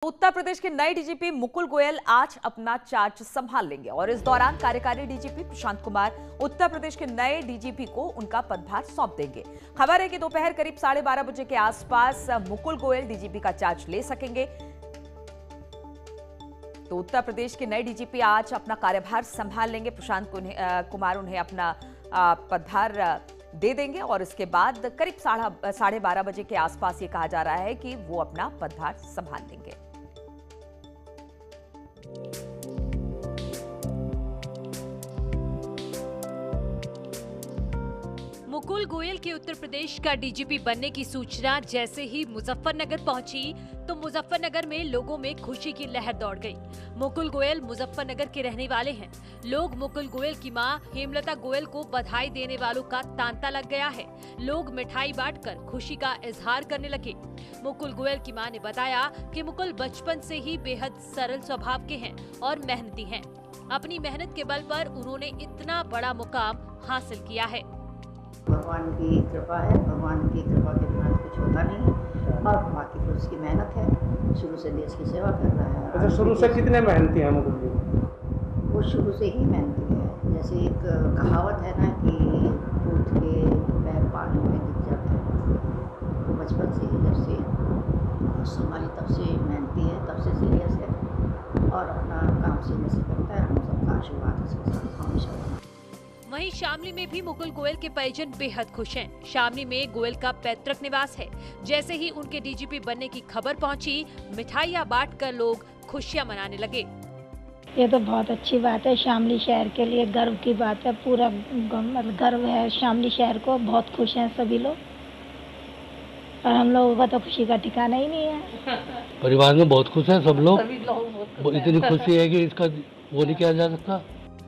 उत्तर प्रदेश के नए डीजीपी मुकुल गोयल आज अपना चार्ज संभाल लेंगे और इस दौरान कार्यकारी डीजीपी प्रशांत कुमार उत्तर प्रदेश के नए डीजीपी को उनका पदभार सौंप देंगे। खबर है कि दोपहर करीब 12:30 बजे के आसपास मुकुल गोयल डीजीपी का चार्ज ले सकेंगे। तो उत्तर प्रदेश के नए डीजीपी आज अपना कार्यभार संभाल लेंगे। प्रशांत कुमार उन्हें अपना पदभार दे देंगे और इसके बाद करीब 12:30 बजे के आसपास ये कहा जा रहा है कि वो अपना पदभार संभाल लेंगे। मुकुल गोयल के उत्तर प्रदेश का डीजीपी बनने की सूचना जैसे ही मुजफ्फरनगर पहुंची तो मुजफ्फरनगर में लोगों में खुशी की लहर दौड़ गई। मुकुल गोयल मुजफ्फरनगर के रहने वाले हैं। लोग मुकुल गोयल की मां हेमलता गोयल को बधाई देने वालों का तांता लग गया है। लोग मिठाई बांटकर खुशी का इजहार करने लगे। मुकुल गोयल की मां ने बताया कि मुकुल बचपन से ही बेहद सरल स्वभाव के हैं और मेहनती हैं। अपनी मेहनत के बल पर उन्होंने इतना बड़ा मुकाम हासिल किया है। भगवान की कृपा है, भगवान की कृपा के बिना कुछ होता नहीं है और बाकी तो उसकी मेहनत है। शुरू से देश की सेवा कर रहा है। अच्छा, शुरू से कितने मेहनती हैं मुकुल जी? वो शुरू से ही मेहनती है। जैसे एक कहावत है ना कि ऊँट के पैर पानी में दिख जाते हैं। वो बचपन से ही जब से संभाली तब से मेहनती है, तब से सीरियस है और अपना काम सीने से करता है। हम सबका आशीर्वाद इसके साथ हमेशा। वहीं शामली में भी मुकुल गोयल के परिजन बेहद खुश हैं। शामली में गोयल का पैतृक निवास है। जैसे ही उनके डीजीपी बनने की खबर पहुंची, मिठाइयां बांटकर लोग खुशियां मनाने लगे। ये तो बहुत अच्छी बात है। शामली शहर के लिए गर्व की बात है। पूरा गर्व है शामली शहर को। बहुत खुश हैं सभी लोग और हम लोगों का तो खुशी का ठिकाना ही नहीं है। परिवार में बहुत खुश है सब लोग। इतनी खुशी है कि इसका वो नहीं किया जा सकता।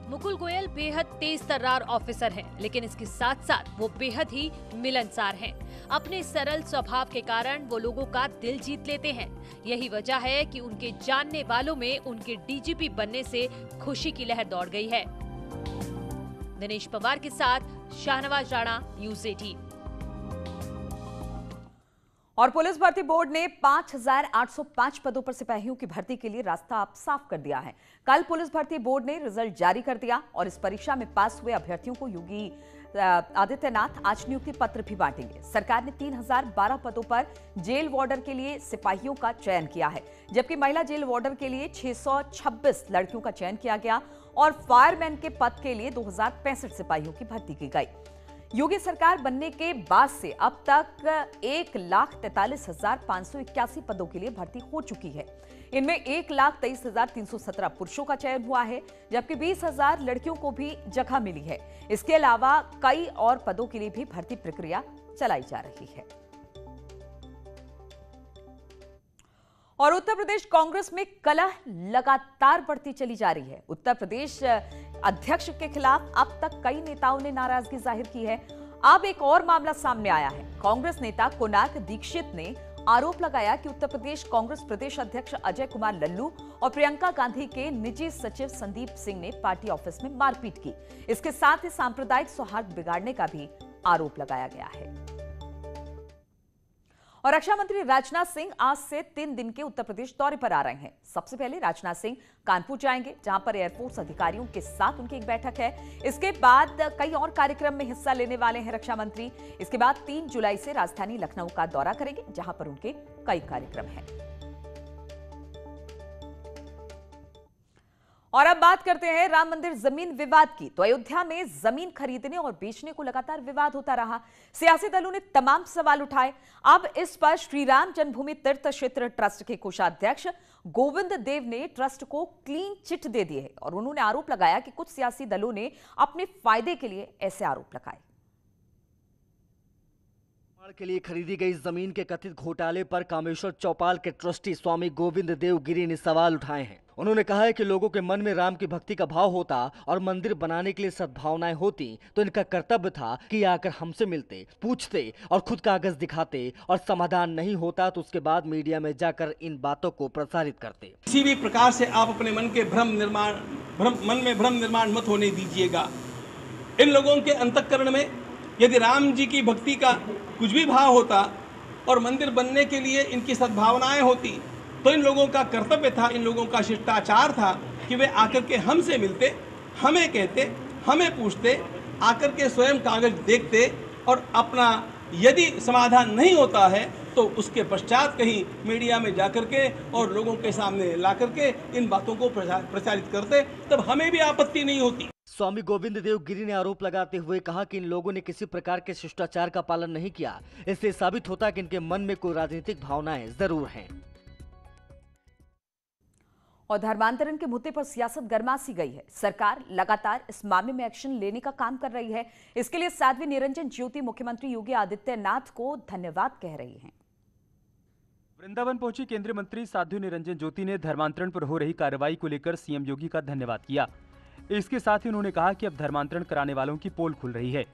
मुकुल गोयल बेहद तेज तर्रार ऑफिसर हैं, लेकिन इसके साथ साथ वो बेहद ही मिलनसार हैं। अपने सरल स्वभाव के कारण वो लोगों का दिल जीत लेते हैं। यही वजह है कि उनके जानने वालों में उनके डीजीपी बनने से खुशी की लहर दौड़ गई है। दिनेश पवार के साथ शाहनवाज राणा, न्यूज़ 18। और पुलिस भर्ती बोर्ड ने 5,805 पदों पर सिपाहियों की भर्ती के लिए रास्ता अब साफ कर दिया है। कल पुलिस भर्ती बोर्ड ने रिजल्ट जारी कर दिया और इस परीक्षा में पास हुए अभ्यर्थियों को योगी आदित्यनाथ आज नियुक्ति पत्र भी बांटेंगे। सरकार ने 3,012 पदों पर जेल वार्डर के लिए सिपाहियों का चयन किया है, जबकि महिला जेल वार्डर के लिए 626 लड़कियों का चयन किया गया और फायरमैन के पद के लिए 2,065 सिपाहियों की भर्ती की गई। योगी सरकार बनने के बाद से अब तक 1,43,581 पदों के लिए भर्ती हो चुकी है। इनमें 1,23,317 पुरुषों का चयन हुआ है, जबकि 20,000 लड़कियों को भी जगह मिली है। इसके अलावा कई और पदों के लिए भी भर्ती प्रक्रिया चलाई जा रही है। और उत्तर प्रदेश कांग्रेस में कलह लगातार बढ़ती चली जा रही है। उत्तर प्रदेश अध्यक्ष के खिलाफ अब तक कई नेताओं ने नाराजगी जाहिर की है। अब एक और मामला सामने आया है। कांग्रेस नेता कोणार्क दीक्षित ने आरोप लगाया कि उत्तर प्रदेश कांग्रेस प्रदेश अध्यक्ष अजय कुमार लल्लू और प्रियंका गांधी के निजी सचिव संदीप सिंह ने पार्टी ऑफिस में मारपीट की। इसके साथ ही सांप्रदायिक सौहार्द बिगाड़ने का भी आरोप लगाया गया है। और रक्षा मंत्री राजनाथ सिंह आज से 3 दिन के उत्तर प्रदेश दौरे पर आ रहे हैं। सबसे पहले राजनाथ सिंह कानपुर जाएंगे, जहां पर एयरफोर्स अधिकारियों के साथ उनकी एक बैठक है। इसके बाद कई और कार्यक्रम में हिस्सा लेने वाले हैं रक्षा मंत्री। इसके बाद 3 जुलाई से राजधानी लखनऊ का दौरा करेंगे, जहां पर उनके कई कार्यक्रम हैं। और अब बात करते हैं राम मंदिर जमीन विवाद की। तो अयोध्या में जमीन खरीदने और बेचने को लगातार विवाद होता रहा। सियासी दलों ने तमाम सवाल उठाए। अब इस पर श्री राम जन्मभूमि तीर्थ क्षेत्र ट्रस्ट के कोषाध्यक्ष गोविंद देव ने ट्रस्ट को क्लीन चिट दे दी है और उन्होंने आरोप लगाया कि कुछ सियासी दलों ने अपने फायदे के लिए ऐसे आरोप लगाए। के लिए खरीदी गई जमीन के कथित घोटाले पर कामेश्वर चौपाल के ट्रस्टी स्वामी गोविंद देव गिरी ने सवाल उठाए हैं। उन्होंने कहा है कि लोगों के मन में राम की भक्ति का भाव होता और मंदिर बनाने के लिए सद्भावनाएं होती तो इनका कर्तव्य था कि आकर हमसे मिलते, पूछते और खुद कागज दिखाते, और समाधान नहीं होता तो उसके बाद मीडिया में जाकर इन बातों को प्रसारित करते। किसी भी प्रकार से आप अपने मन के मन में भ्रम निर्माण मत होने दीजिएगा। इन लोगों के अंतःकरण में यदि राम जी की भक्ति का कुछ भी भाव होता और मंदिर बनने के लिए इनकी सद्भावनाएं होती तो इन लोगों का कर्तव्य था, इन लोगों का शिष्टाचार था कि वे आकर के हमसे मिलते, हमें कहते, हमें पूछते, आकर के स्वयं कागज देखते और अपना यदि समाधान नहीं होता है तो उसके पश्चात कहीं मीडिया में जाकर के और लोगों के सामने ला करके इन बातों को प्रचारित करते, तब हमें भी आपत्ति नहीं होती। स्वामी गोविंद देव गिरी ने आरोप लगाते हुए कहा कि इन लोगों ने किसी प्रकार के शिष्टाचार का पालन नहीं किया। इससे साबित होता है कि इनके मन में कोई राजनीतिक भावनाएं जरूर हैं। और धर्मांतरण के मुद्दे पर सियासत गरमासी गई है। सरकार लगातार इस मामले में एक्शन लेने का काम कर रही है। इसके लिए साध्वी निरंजन ज्योति मुख्यमंत्री योगी आदित्यनाथ को धन्यवाद कह रही हैं। वृंदावन पहुंची केंद्रीय मंत्री साध्वी निरंजन ज्योति ने धर्मांतरण पर हो रही कार्रवाई को लेकर सीएम योगी का धन्यवाद किया। इसके साथ ही उन्होंने कहा कि अब धर्मांतरण कराने वालों की पोल खुल रही है।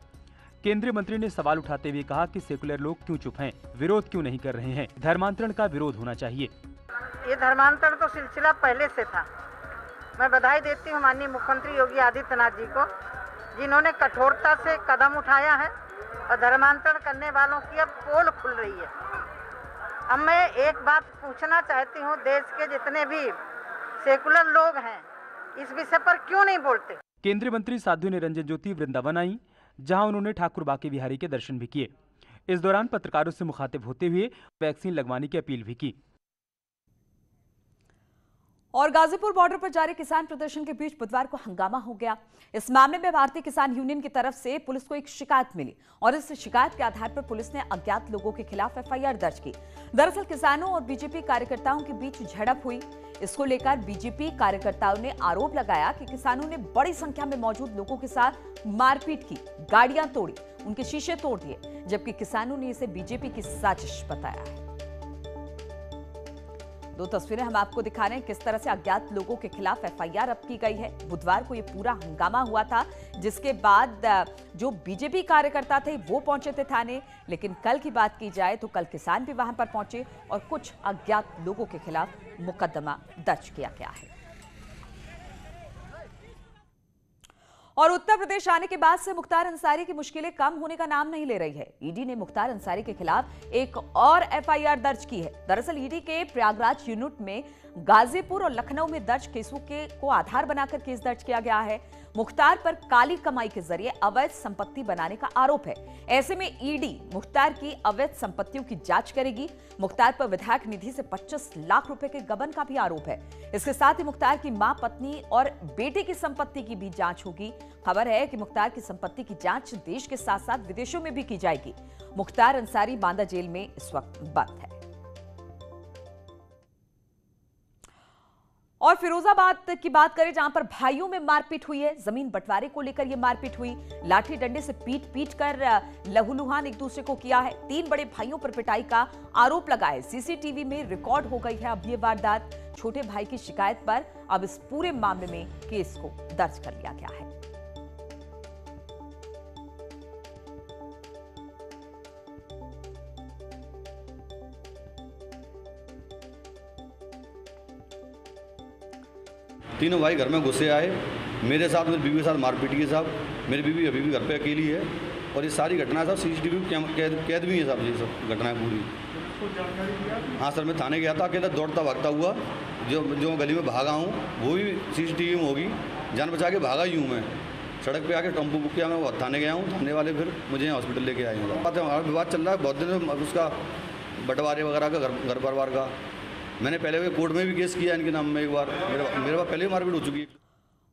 केंद्रीय मंत्री ने सवाल उठाते हुए कहा कि सेकुलर लोग क्यों चुप हैं, विरोध क्यों नहीं कर रहे हैं, धर्मांतरण का विरोध होना चाहिए। ये धर्मांतरण तो सिलसिला पहले से था। मैं बधाई देती हूँ माननीय मुख्यमंत्री योगी आदित्यनाथ जी को, जिन्होंने कठोरता से कदम उठाया है और धर्मांतरण करने वालों की अब पोल खुल रही है। अब मैं एक बात पूछना चाहती हूँ, देश के जितने भी सेकुलर लोग हैं इस विषय पर क्यों नहीं बोलते। केंद्रीय मंत्री साध्वी निरंजन ज्योति वृंदावन आई, जहां उन्होंने ठाकुर बाके बिहारी के दर्शन भी किए। इस दौरान पत्रकारों से मुखातिब होते हुए वैक्सीन लगवाने की अपील भी की। और गाजीपुर बॉर्डर पर जारी किसान प्रदर्शन के बीच बुधवार को हंगामा हो गया। इस मामले में भारतीय किसान यूनियन की तरफ से पुलिस को एक शिकायत मिली और इस शिकायत के आधार पर पुलिस ने अज्ञात लोगों के खिलाफ एफआईआर दर्ज की। दरअसल किसानों और बीजेपी कार्यकर्ताओं के बीच झड़प हुई। इसको लेकर बीजेपी कार्यकर्ताओं ने आरोप लगाया कि किसानों ने बड़ी संख्या में मौजूद लोगों के साथ मारपीट की, गाड़ियां तोड़ी, उनके शीशे तोड़ दिए, जबकि किसानों ने इसे बीजेपी की साजिश बताया है। दो तस्वीरें हम आपको दिखा रहे हैं किस तरह से अज्ञात लोगों के खिलाफ एफआईआर अब की गई है। बुधवार को ये पूरा हंगामा हुआ था, जिसके बाद जो बीजेपी कार्यकर्ता थे वो पहुंचे थे थाने, लेकिन कल की बात की जाए तो कल किसान भी वहां पर पहुंचे और कुछ अज्ञात लोगों के खिलाफ मुकदमा दर्ज किया गया है। और उत्तर प्रदेश आने के बाद से मुख्तार अंसारी की मुश्किलें कम होने का नाम नहीं ले रही है। ईडी ने मुख्तार अंसारी के खिलाफ एक और एफआईआर दर्ज की है। दरअसल ईडी के प्रयागराज यूनिट में गाजीपुर और लखनऊ में दर्ज केसों को आधार बनाकर केस दर्ज किया गया है। मुख्तार पर काली कमाई के जरिए अवैध संपत्ति बनाने का आरोप है। ऐसे में ईडी मुख्तार की अवैध संपत्तियों की जांच करेगी। मुख्तार पर विधायक निधि से 25 लाख रुपए के गबन का भी आरोप है। इसके साथ ही मुख्तार की मां, पत्नी और बेटे की संपत्ति की भी जांच होगी। खबर है कि मुख्तार की संपत्ति की जांच देश के साथ साथ विदेशों में भी की जाएगी। मुख्तार अंसारी बांदा जेल में इस वक्त बंद है। और फिरोजाबाद की बात करें, जहां पर भाइयों में मारपीट हुई है। जमीन बंटवारे को लेकर यह मारपीट हुई। लाठी डंडे से पीट कर लहूलुहान एक दूसरे को किया है। 3 बड़े भाइयों पर पिटाई का आरोप लगा है। सीसीटीवी में रिकॉर्ड हो गई है अब ये वारदात। छोटे भाई की शिकायत पर अब इस पूरे मामले में केस को दर्ज कर लिया गया है। तीनों भाई घर में घुसे आए, मेरे साथ, मेरी बीवी के साथ मारपीट की साहब। मेरी बीवी अभी भी घर पे अकेली है और ये सारी घटना साहब सीसीटीवी कैद भी है साहब। ये सब घटनाएं पूरी। हाँ सर, मैं थाने गया था, अकेला दौड़ता भागता हुआ जो गली में भागा हूँ वो भी सीसीटीवी में होगी। जान बचा के भागा ही हूँ मैं। सड़क पे आके टेम्पो बुक किया, मैं थाने गया हूँ। थाने वाले फिर मुझे हॉस्पिटल लेके आए हैं। हमारा विवाद चल रहा है बहुत दिन में, उसका बंटवारे वगैरह का, घर परिवार का। मैंने पहले कोर्ट में भी केस किया इनके नाम में एक बार। मेरे पास पहले मारपीट हो चुकी है।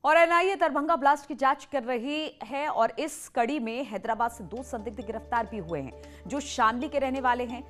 और एनआईए दरभंगा ब्लास्ट की जांच कर रही है और इस कड़ी में हैदराबाद से 2 संदिग्ध गिरफ्तार भी हुए हैं जो शामली के रहने वाले हैं।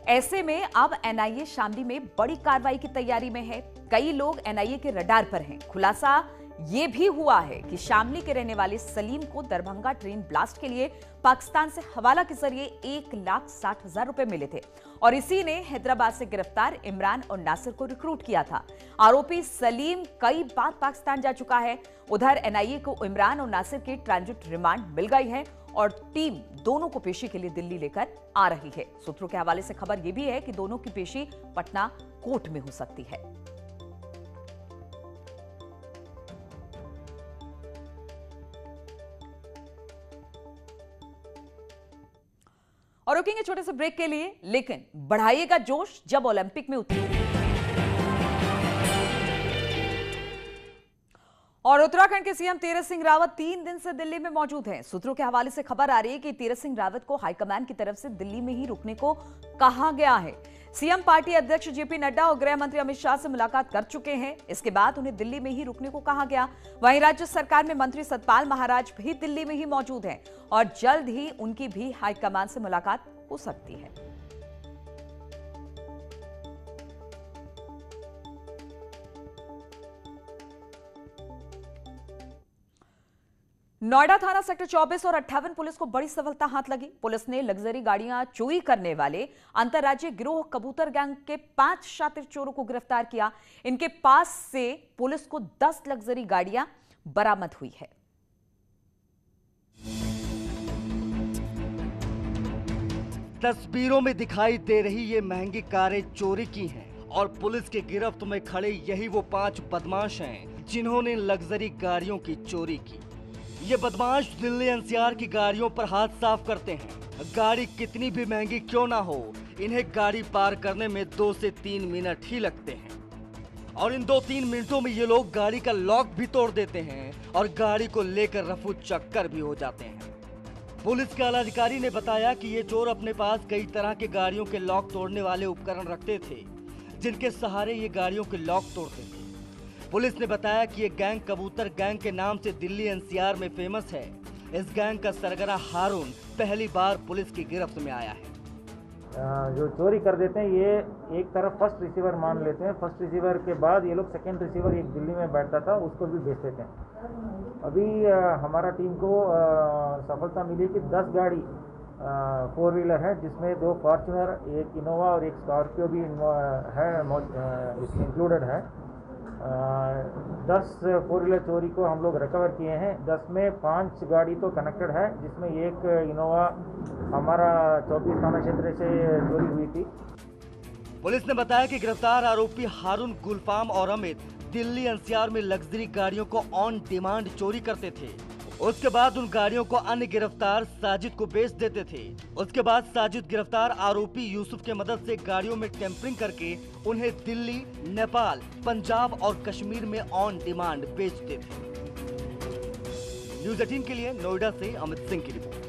ऐसे में अब एनआईए शामली में बड़ी कार्रवाई की तैयारी में है। कई लोग एनआईए के रडार पर हैं। खुलासा ये भी हुआ है कि शामली के रहने वाले सलीम को दरभंगा ट्रेन ब्लास्ट के लिए पाकिस्तान से हवाला के जरिए 1,60,000 रुपए मिले थे और इसी ने हैदराबाद से गिरफ्तार इमरान और नासिर को रिक्रूट किया था। आरोपी सलीम कई बार पाकिस्तान जा चुका है। उधर एनआईए को इमरान और नासिर के ट्रांजिट रिमांड मिल गई है और टीम दोनों को पेशी के लिए दिल्ली लेकर आ रही है। सूत्रों के हवाले से खबर यह भी है कि दोनों की पेशी पटना कोर्ट में हो सकती है। और रुकेंगे छोटे से ब्रेक के लिए, लेकिन बढ़ाइएगा जोश जब ओलंपिक में उतरेंगे। और उत्तराखंड के सीएम तीरथ सिंह रावत 3 दिन से दिल्ली में मौजूद हैं। सूत्रों के हवाले से खबर आ रही है कि तीरथ सिंह रावत को हाईकमान की तरफ से दिल्ली में ही रुकने को कहा गया है। सीएम पार्टी अध्यक्ष जेपी नड्डा और गृह मंत्री अमित शाह से मुलाकात कर चुके हैं। इसके बाद उन्हें दिल्ली में ही रुकने को कहा गया। वहीं राज्य सरकार में मंत्री सतपाल महाराज भी दिल्ली में ही मौजूद हैं और जल्द ही उनकी भी हाईकमान से मुलाकात हो सकती है। नोएडा थाना सेक्टर 24 और 58 पुलिस को बड़ी सफलता हाथ लगी। पुलिस ने लग्जरी गाड़ियां चोरी करने वाले अंतर्राज्यीय गिरोह कबूतर गैंग के 5 शातिर चोरों को गिरफ्तार किया। इनके पास से पुलिस को 10 लग्जरी गाड़ियां बरामद हुई है। तस्वीरों में दिखाई दे रही ये महंगी कारें चोरी की हैं और पुलिस के गिरफ्त में खड़े यही वो 5 बदमाश हैं जिन्होंने लग्जरी गाड़ियों की चोरी की। ये बदमाश दिल्ली एनसीआर की गाड़ियों पर हाथ साफ करते हैं। गाड़ी कितनी भी महंगी क्यों ना हो, इन्हें गाड़ी पार करने में 2 से 3 मिनट ही लगते हैं और इन 2-3 मिनटों में ये लोग गाड़ी का लॉक भी तोड़ देते हैं और गाड़ी को लेकर रफू चक्कर भी हो जाते हैं। पुलिस के आला अधिकारी ने बताया कि ये चोर अपने पास कई तरह के गाड़ियों के लॉक तोड़ने वाले उपकरण रखते थे, जिनके सहारे ये गाड़ियों के लॉक तोड़ते थे। पुलिस ने बताया कि ये गैंग कबूतर गैंग के नाम से दिल्ली एनसीआर में फेमस है। इस गैंग का सरगना हारून पहली बार पुलिस की गिरफ्त में आया है। जो चोरी कर देते हैं ये एक तरफ फर्स्ट रिसीवर मान लेते हैं। फर्स्ट रिसीवर के बाद ये लोग सेकंड रिसीवर एक दिल्ली में बैठता था उसको भी बेच देते हैं। अभी हमारा टीम को सफलता मिली कि 10 गाड़ी 4 व्हीलर है, जिसमें 2 फॉर्च्यूनर, एक इनोवा और एक स्कॉर्पियो भी है, इसमें इंक्लूडेड है। 10 4 व्हीलर चोरी को हम लोग रिकवर किए हैं। 10 में 5 गाड़ी तो कनेक्टेड है, जिसमें एक इनोवा हमारा 24 थाना क्षेत्र से चोरी हुई थी। पुलिस ने बताया कि गिरफ्तार आरोपी हारून, गुलफाम और अमित दिल्ली एनसीआर में लग्जरी गाड़ियों को ऑन डिमांड चोरी करते थे। उसके बाद उन गाड़ियों को अन्य गिरफ्तार साजिद को बेच देते थे। उसके बाद साजिद न्गिरफ्तार आरोपी यूसुफ के मदद से गाड़ियों में टेम्परिंग करके उन्हें दिल्ली, नेपाल, पंजाब और कश्मीर में ऑन डिमांड बेचते थे। न्यूज़ 18 के लिए नोएडा से अमित सिंह की रिपोर्ट।